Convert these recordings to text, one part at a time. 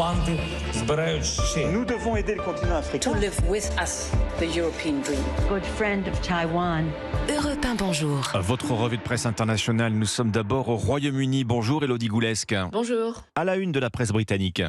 Nous devons aider le continent africain. To live with us, the European dream. Good friend of Taiwan. Europe 1, bonjour. Votre revue de presse internationale, nous sommes d'abord au Royaume-Uni. Bonjour Élodie Goulesque. Bonjour. À la une de la presse britannique.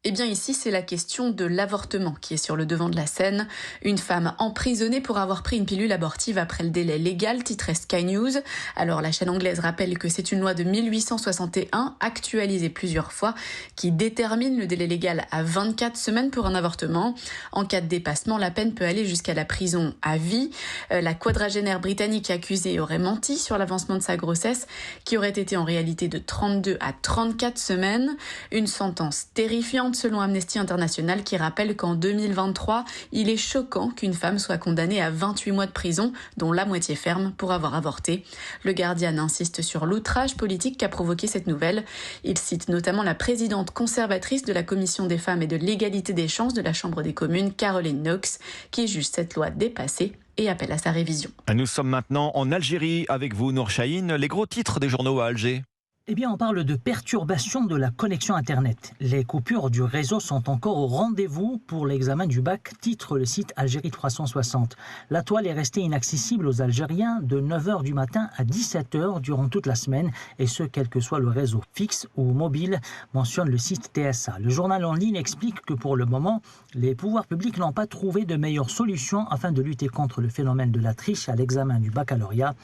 Eh bien ici, c'est la question de l'avortement qui est sur le devant de la scène. Une femme emprisonnée pour avoir pris une pilule abortive après le délai légal, titrait Sky News. Alors la chaîne anglaise rappelle que c'est une loi de 1861, actualisée plusieurs fois, qui détermine le délai légal à 24 semaines pour un avortement. En cas de dépassement, la peine peut aller jusqu'à la prison à vie. La quadragénaire britannique accusée aurait menti sur l'avancement de sa grossesse, qui aurait été en réalité de 32 à 34 semaines. Une sentence terrifiante selon Amnesty International qui rappelle qu'en 2023, il est choquant qu'une femme soit condamnée à 28 mois de prison, dont la moitié ferme, pour avoir avorté. Le Guardian insiste sur l'outrage politique qu'a provoqué cette nouvelle. Il cite notamment la présidente conservatrice de la Commission des femmes et de l'égalité des chances de la Chambre des communes, Caroline Knox, qui juge cette loi dépassée et appelle à sa révision. Nous sommes maintenant en Algérie avec vous, Nour Chahine. Les gros titres des journaux à Alger. Eh bien, on parle de perturbation de la connexion Internet. Les coupures du réseau sont encore au rendez-vous pour l'examen du bac, titre le site Algérie 360. La toile est restée inaccessible aux Algériens de 9h du matin à 17h durant toute la semaine, et ce, quel que soit le réseau fixe ou mobile, mentionne le site TSA. Le journal en ligne explique que pour le moment, les pouvoirs publics n'ont pas trouvé de meilleure solution afin de lutter contre le phénomène de la triche à l'examen du baccalauréat.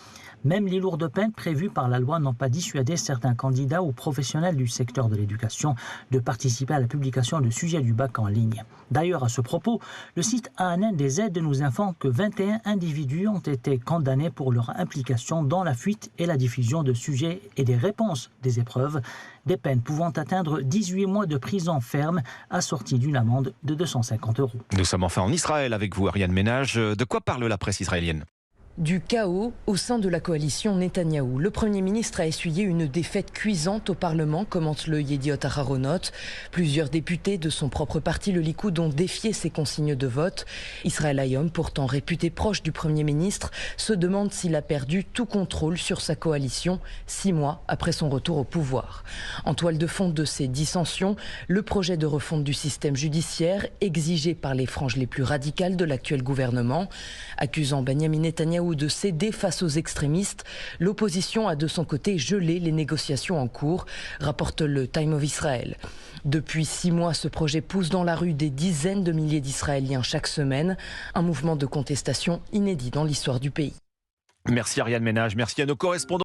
Même les lourdes peines prévues par la loi n'ont pas dissuadé certains candidats ou professionnels du secteur de l'éducation de participer à la publication de sujets du bac en ligne. D'ailleurs, à ce propos, le site ANN des aides nous informe que 21 individus ont été condamnés pour leur implication dans la fuite et la diffusion de sujets et des réponses des épreuves, des peines pouvant atteindre 18 mois de prison ferme assorties d'une amende de 250 €. Nous sommes enfin en Israël avec vous, Ariane Ménage. De quoi parle la presse israélienne ? Du chaos au sein de la coalition Netanyahou. Le Premier ministre a essuyé une défaite cuisante au Parlement, commente le Yediot Aharonot. Plusieurs députés de son propre parti, le Likoud, ont défié ses consignes de vote. Israël Hayom, pourtant réputé proche du Premier ministre, se demande s'il a perdu tout contrôle sur sa coalition 6 mois après son retour au pouvoir. En toile de fond de ces dissensions, le projet de refonte du système judiciaire exigé par les franges les plus radicales de l'actuel gouvernement. Accusant Benyamin Netanyahou de céder face aux extrémistes, l'opposition a de son côté gelé les négociations en cours, rapporte le Time of Israel. Depuis 6 mois, ce projet pousse dans la rue des dizaines de milliers d'Israéliens chaque semaine, un mouvement de contestation inédit dans l'histoire du pays. Merci Ariane Ménage, merci à nos correspondants.